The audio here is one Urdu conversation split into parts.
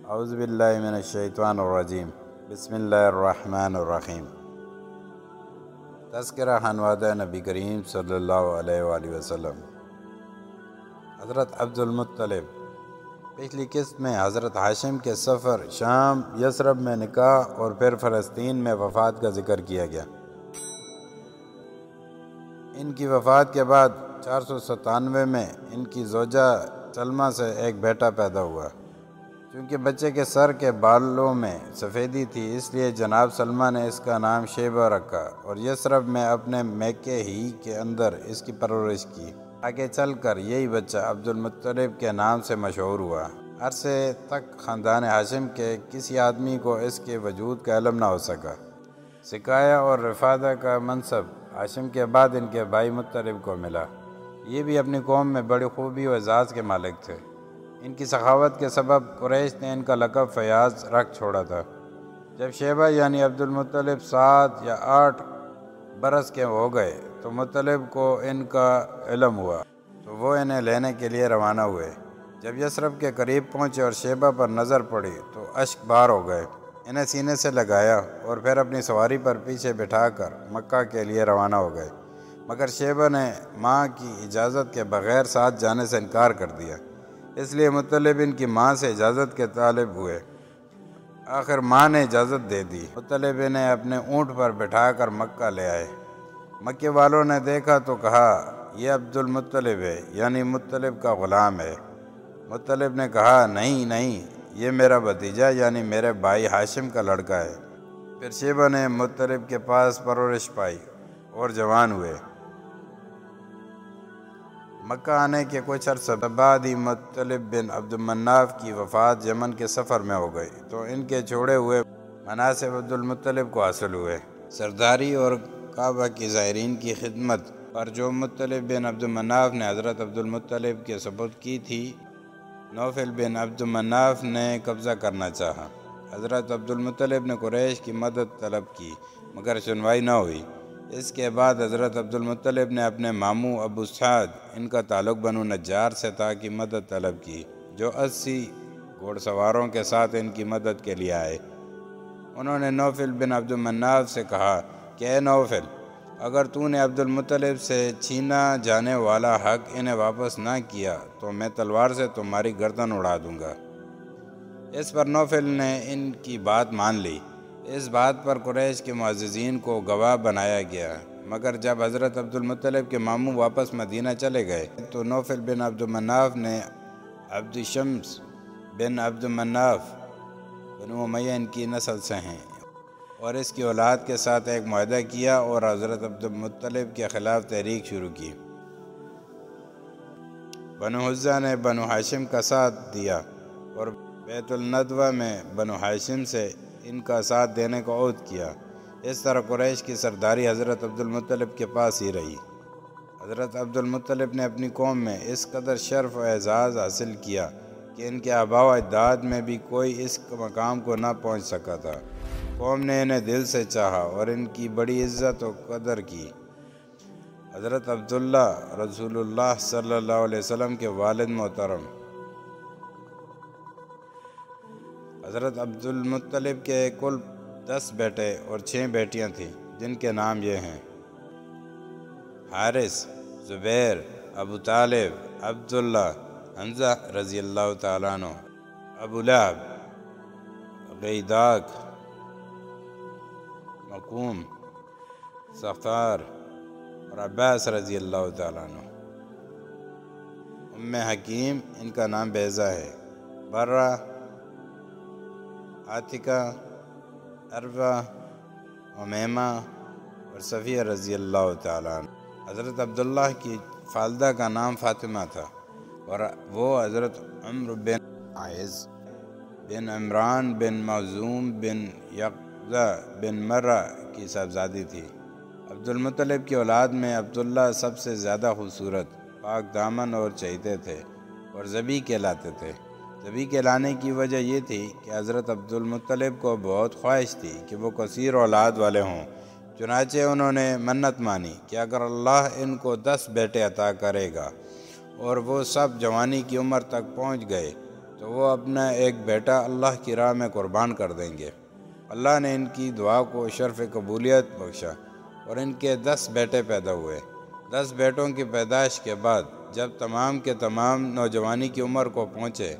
اعوذ باللہ من الشیطان الرجیم بسم اللہ الرحمن الرحیم۔ تذکرہ خانوادہ نبی کریم صلی اللہ علیہ وآلہ وسلم۔ حضرت عبد المطلب۔ پچھلی قسط میں حضرت ہاشم کے سفر، شام، یثرب میں نکاح اور پھر فلسطین میں وفات کا ذکر کیا گیا۔ ان کی وفات کے بعد 497 میں ان کی زوجہ سلمہ سے ایک بیٹا پیدا ہوا۔ چونکہ بچے کے سر کے بالوں میں سفیدی تھی، اس لیے جناب سلمہ نے اس کا نام شیبہ رکھا اور یثرب میں اپنے میکے ہی کے اندر اس کی پرورش کی۔ آگے چل کر یہی بچہ عبد المطلب کے نام سے مشہور ہوا۔ عرصے تک خاندان ہاشم کے کسی آدمی کو اس کے وجود کا علم نہ ہو سکا۔ سقایہ اور رفادہ کا منصب ہاشم کے بعد ان کے بھائی مطلب کو ملا۔ یہ بھی اپنی قوم میں بڑی خوبی و اعزاز کے مالک تھے۔ ان کی سخاوت کے سبب قریش نے ان کا لقب فیاض رکھ چھوڑا تھا۔ جب شیبہ یعنی عبد المطلب 7 یا 8 برس کے ہو گئے تو مطلب کو ان کا علم ہوا تو وہ انہیں لینے کے لیے روانہ ہوئے۔ جب یثرب کے قریب پہنچے اور شیبہ پر نظر پڑی تو اشک بار ہو گئے۔ انہیں سینے سے لگایا اور پھر اپنی سواری پر پیچھے بٹھا کر مکہ کے لیے روانہ ہو گئے، مگر شیبہ نے ماں کی اجازت کے بغیر ساتھ جانے سے انکار کر دیا۔ اس لیے مطلب ان کی ماں سے اجازت کے طالب ہوئے۔ آخر ماں نے اجازت دے دی۔ مطلب انہیں اپنے اونٹ پر بٹھا کر مکہ لے آئے۔ مکے والوں نے دیکھا تو کہا، یہ عبد المطلب ہے، یعنی مطلب کا غلام ہے۔ مطلب نے کہا، نہیں، یہ میرا بھتیجا یعنی میرے بھائی ہاشم کا لڑکا ہے۔ پھر شیبہ نے مطلب کے پاس پرورش پائی اور جوان ہوئے۔ مکہ آنے کے کچھ عرصہ بعد ہی مطلب بن عبد مناف کی وفات یمن کے سفر میں ہو گئی تو ان کے چھوڑے ہوئے مناصب عبد المطلب کو حاصل ہوئے۔ سرداری اور کعبہ کی زائرین کی خدمت پر جو مطلب بن عبد مناف نے حضرت عبد المطلب کے سپرد کی تھی، نوفل بن عبد مناف نے قبضہ کرنا چاہا۔ حضرت عبد المطلب نے قریش کی مدد طلب کی مگر سنوائی نہ ہوئی۔ اس کے بعد حضرت عبد المطلب نے اپنے ماموں ابو سعد، ان کا تعلق بنو نجار سے تھا، کی مدد طلب کی، جو 80 گھوڑ سواروں کے ساتھ ان کی مدد کے لیے آئے۔ انہوں نے نوفل بن عبد مناف سے کہا کہ اے نوفل، اگر تو نے عبد المطلب سے چھینا جانے والا حق انہیں واپس نہ کیا تو میں تلوار سے تمہاری گردن اڑا دوں گا۔ اس پر نوفل نے ان کی بات مان لی۔ اس بات پر قریش کے معززین کو گواہ بنایا گیا، مگر جب حضرت عبد المطلب کے ماموں واپس مدینہ چلے گئے تو نوفل بن عبد مناف نے عبد شمس بن عبد مناف بنو امیہ ان کی نسل سے ہیں اور اس کی اولاد کے ساتھ ایک معاہدہ کیا اور حضرت عبد المطلب کے خلاف تحریک شروع کی۔ بنو حزہ نے بنو ہاشم کا ساتھ دیا اور بیت الندوہ میں بنو ہاشم سے ان کا ساتھ دینے کو عہد کیا۔ اس طرح قریش کی سرداری حضرت عبد المطلب کے پاس ہی رہی۔ حضرت عبد المطلب نے اپنی قوم میں اس قدر شرف و اعزاز حاصل کیا کہ ان کے آباء و اجداد میں بھی کوئی اس مقام کو نہ پہنچ سکا تھا۔ قوم نے انہیں دل سے چاہا اور ان کی بڑی عزت و قدر کی۔ حضرت عبداللہ رسول اللہ صلی اللہ علیہ وسلم کے والد محترم۔ حضرت عبد المطلب کے کل 10 بیٹے اور 6 بیٹیاں تھیں، جن کے نام یہ ہیں: حارث، زبیر، ابو طالب، عبداللہ، حمزہ رضی اللہ تعالیٰ عنہ، ابو لہب، غیداق، مقوم، سختار اور عباس رضی اللہ تعالیٰ عنہ۔ ام حکیم، ان کا نام بیضہ ہے، برہ، عاتقہ، عروہ، امیمہ اور صفیہ رضی اللہ تعالیٰ عنہ۔ حضرت عبداللہ کی والدہ کا نام فاطمہ تھا اور وہ حضرت عمرو بن عائض بن عمران بن مخزوم بن یقظہ بن مرہ کی صاحبزادی تھی۔ عبد المطلب کی اولاد میں عبداللہ سب سے زیادہ خوبصورت، پاک دامن اور چہیتے تھے اور ذبیح کہلاتے تھے۔ ذبیح کہلانے کی وجہ یہ تھی کہ حضرت عبد المطلب کو بہت خواہش تھی کہ وہ کثیر اولاد والے ہوں، چنانچہ انہوں نے منت مانی کہ اگر اللہ ان کو 10 بیٹے عطا کرے گا اور وہ سب جوانی کی عمر تک پہنچ گئے تو وہ اپنا ایک بیٹا اللہ کی راہ میں قربان کر دیں گے۔ اللہ نے ان کی دعا کو شرف قبولیت بخشا اور ان کے 10 بیٹے پیدا ہوئے۔ 10 بیٹوں کی پیدائش کے بعد جب تمام کے تمام نوجوانی کی عمر کو پہنچے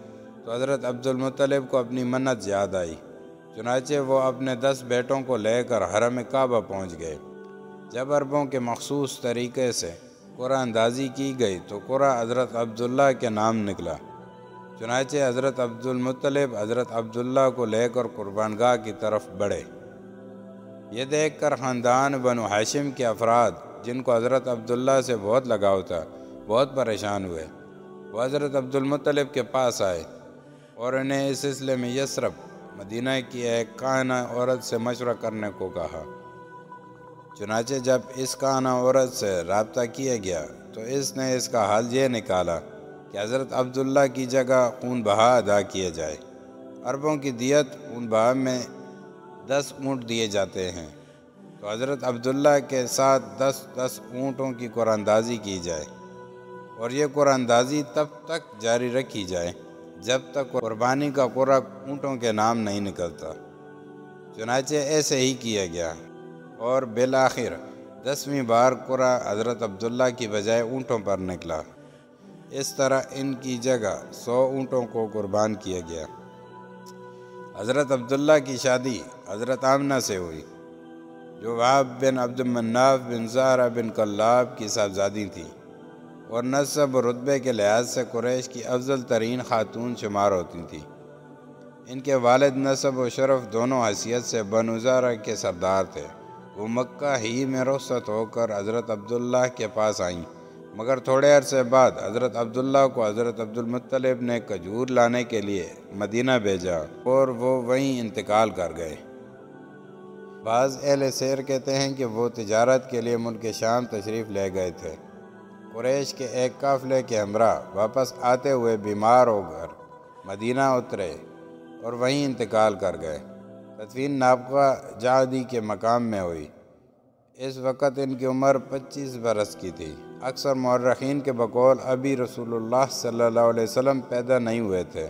تو حضرت عبدالمطلب کو اپنی منت یاد آئی، چنانچہ وہ اپنے 10 بیٹوں کو لے کر حرم کعبہ پہنچ گئے۔ جب عربوں کے مخصوص طریقے سے قرعہ اندازی کی گئی تو قرعہ حضرت عبداللہ کے نام نکلا، چنانچہ حضرت عبدالمطلب حضرت عبداللہ کو لے کر قربان گاہ کی طرف بڑھے۔ یہ دیکھ کر خاندان بنو ہاشم کے افراد جن کو حضرت عبداللہ سے بہت لگاؤ تھا بہت پریشان ہوئے۔ وہ حضرت عبدالمطلب کے پاس آئے اور انہیں اس سلسلے میں یثرب مدینہ کی ایک کاہنہ عورت سے مشورہ کرنے کو کہا۔ چنانچہ جب اس کاہنہ عورت سے رابطہ کیا گیا تو اس نے اس کا حل یہ نکالا کہ حضرت عبداللہ کی جگہ خون بہا ادا کیا جائے۔ عربوں کی دیت خون بہا میں 10 اونٹ دیے جاتے ہیں، تو حضرت عبداللہ کے ساتھ 10 اونٹوں کی قرعہ اندازی کی جائے اور یہ قرعہ اندازی تب تک جاری رکھی جائے جب تک قربانی کا قرعہ اونٹوں کے نام نہیں نکلتا۔ چنانچہ ایسے ہی کیا گیا اور بالآخر 10ویں بار قرعہ حضرت عبداللہ کی بجائے اونٹوں پر نکلا۔ اس طرح ان کی جگہ 100 اونٹوں کو قربان کیا گیا۔ حضرت عبداللہ کی شادی حضرت آمنہ سے ہوئی جو وہب بن عبد المناف بن زہرہ بن کلاب کی صاحبزادی تھی اور نسب و رتبے کے لحاظ سے قریش کی افضل ترین خاتون شمار ہوتی تھی۔ ان کے والد نسب و شرف دونوں حیثیت سے بنو زہرہ کے سردار تھے۔ وہ مکہ ہی میں رخصت ہو کر حضرت عبداللہ کے پاس آئیں، مگر تھوڑے عرصے بعد حضرت عبداللہ کو حضرت عبدالمطلب نے کھجور لانے کے لیے مدینہ بھیجا اور وہ وہیں انتقال کر گئے۔ بعض اہل سیر کہتے ہیں کہ وہ تجارت کے لیے ملک شام تشریف لے گئے تھے۔ قریش کے ایک قافلے کے ہمراہ واپس آتے ہوئے بیمار ہو کر مدینہ اترے اور وہیں انتقال کر گئے۔ تدفین نابغہ جعدی کے مقام میں ہوئی۔ اس وقت ان کی عمر 25 برس کی تھی۔ اکثر مورخین کے بقول ابھی رسول اللہ صلی اللہ علیہ وسلم پیدا نہیں ہوئے تھے،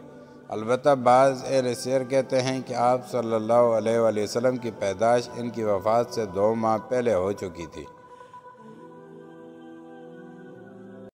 البتہ بعض اہل سیر کہتے ہیں کہ آپ صلی اللہ علیہ وسلم کی پیدائش ان کی وفات سے 2 ماہ پہلے ہو چکی تھی۔